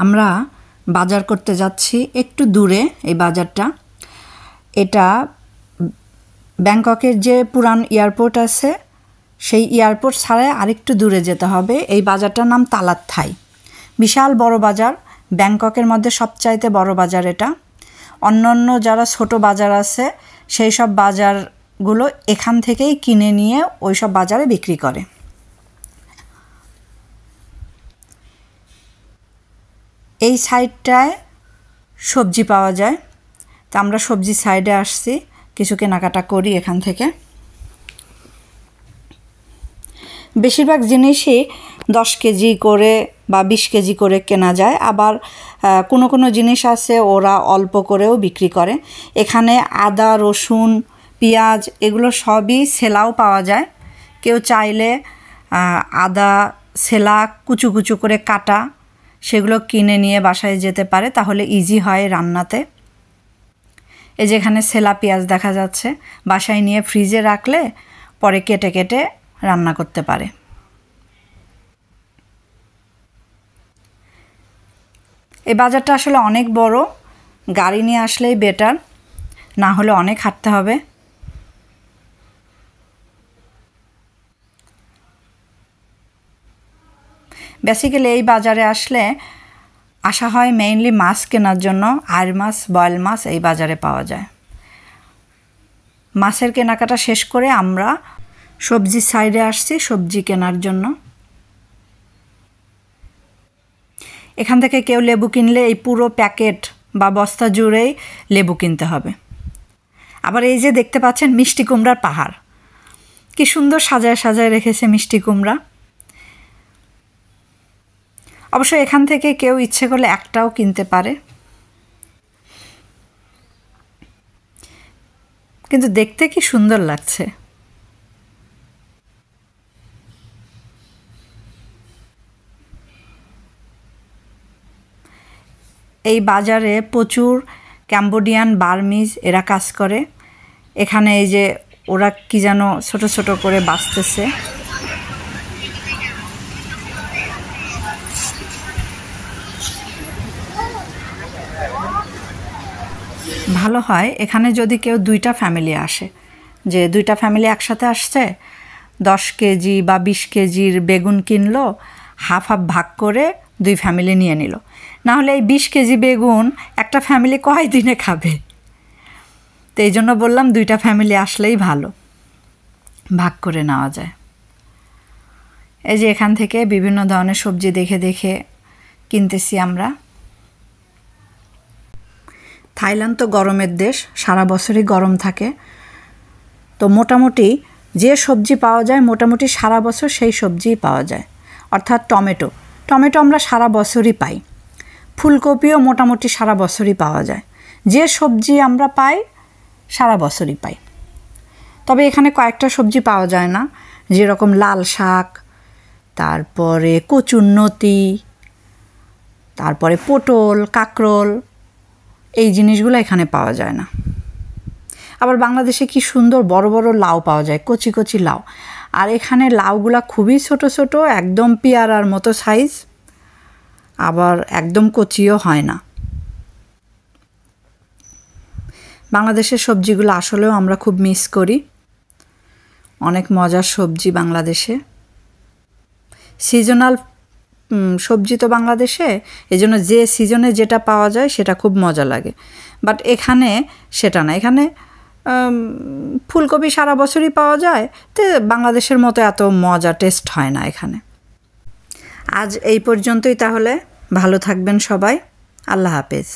আমরা বাজার করতে যাচ্ছি একটু দূরে। এই বাজারটা এটা ব্যাংককের যে পুরান এয়ারপোর্ট আছে সেই এয়ারপোর্ট ছাড়াই আরেকটু দূরে যেতে হবে। এই বাজারটার নাম তালাত থাই। বিশাল বড় বাজার, ব্যাংককের মধ্যে সবচাইতে বড় বাজার এটা। অন্যান্য যারা ছোট বাজার আছে সেই সব বাজারগুলো এখান থেকেই কিনে নিয়ে ওই সব বাজারে বিক্রি করে। এই সাইডটায় সবজি পাওয়া যায়, তা আমরা সবজি সাইডে আসছি, কিছু কেনাকাটা করি এখান থেকে। বেশিরভাগ জিনিসই 10 কেজি করে বা 20 কেজি করে কেনা যায়, আবার কোনো কোনো জিনিস আছে ওরা অল্প করেও বিক্রি করে। এখানে আদা, রসুন, পেঁয়াজ এগুলো সবই সেলাও পাওয়া যায়। কেউ চাইলে আদা সেলা কুচু কুচু করে কাটা সেগুলো কিনে নিয়ে বাসায় যেতে পারে, তাহলে ইজি হয় রান্নাতে। এই যে এখানে সেলা পেঁয়াজ দেখা যাচ্ছে, বাসায় নিয়ে ফ্রিজে রাখলে পরে কেটে কেটে রান্না করতে পারে। এই বাজারটা আসলে অনেক বড়, গাড়ি নিয়ে আসলেই বেটার, না হলে অনেক হাঁটতে হবে। বেসিক্যালি এই বাজারে আসা হয় মেইনলি মাছ কেনার জন্য। আর মাছ, বয়েল মাছ এই বাজারে পাওয়া যায়। মাছের কেনাকাটা শেষ করে আমরা সবজির সাইডে আসছি সবজি কেনার জন্য। এখান থেকে কেউ লেবু কিনলে এই পুরো প্যাকেট বা বস্তা জুড়েই লেবু কিনতে হবে। আবার এই যে দেখতে পাচ্ছেন মিষ্টি কুমড়ার পাহাড়, কি সুন্দর সাজায় সাজায় রেখেছে মিষ্টি কুমড়া। অবশ্য এখান থেকে কেউ ইচ্ছে করলে একটাও কিনতে পারে, কিন্তু দেখতে কি সুন্দর লাগছে। এই বাজারে প্রচুর ক্যাম্বোডিয়ান, বার্মিজ এরা কাজ করে। এখানে এই যে ওরা কি যেন ছোট ছোট করে বাছতেছে। ভালো হয় এখানে যদি কেউ 2টা ফ্যামিলি আসে, যে 2টা ফ্যামিলি একসাথে আসছে, 10 কেজি বা 20 কেজির বেগুন কিনলো, হাফ হাফ ভাগ করে 2 ফ্যামিলি নিয়ে নিল। নাহলে এই 20 কেজি বেগুন একটা ফ্যামিলি কয় দিনে খাবে? তো এই জন্য বললাম 2টা ফ্যামিলি আসলেই ভালো, ভাগ করে নেওয়া যায়। এই যে এখান থেকে বিভিন্ন ধরনের সবজি দেখে দেখে কিনতেছি আমরা। থাইল্যান্ড তো গরমের দেশ, সারা বছরই গরম থাকে। তো মোটামুটি যে সবজি পাওয়া যায় মোটামুটি সারা বছর সেই সবজিই পাওয়া যায়। অর্থাৎ টমেটো আমরা সারা বছরই পাই। ফুলকপিও মোটামুটি সারা বছরই পাওয়া যায়। যে সবজি আমরা পাই সারা বছরই পাই। তবে এখানে কয়েকটা সবজি পাওয়া যায় না, যেরকম লাল শাক, তারপরে কচুরনতি, তারপরে পটল, কাঁকরোল, এই জিনিসগুলো এখানে পাওয়া যায় না। আবার বাংলাদেশে কি সুন্দর বড় বড় লাউ পাওয়া যায়, কচি কচি লাউ। আর এখানে লাউগুলা খুবই ছোট ছোট, একদম পেয়ারার মতো সাইজ, আবার একদম কচিও হয় না। বাংলাদেশের সবজিগুলো আসলেও আমরা খুব মিস করি। অনেক মজার সবজি বাংলাদেশে। সিজনাল সবজি তো বাংলাদেশে, এই জন্য যে সিজনে যেটা পাওয়া যায় সেটা খুব মজা লাগে। বাট এখানে সেটা না, এখানে ফুলকপি সারা বছরই পাওয়া যায়, তো বাংলাদেশের মতো এত মজা টেস্ট হয় না এখানে। আজ এই পর্যন্তই তাহলে, ভালো থাকবেন সবাই, আল্লাহ হাফেজ।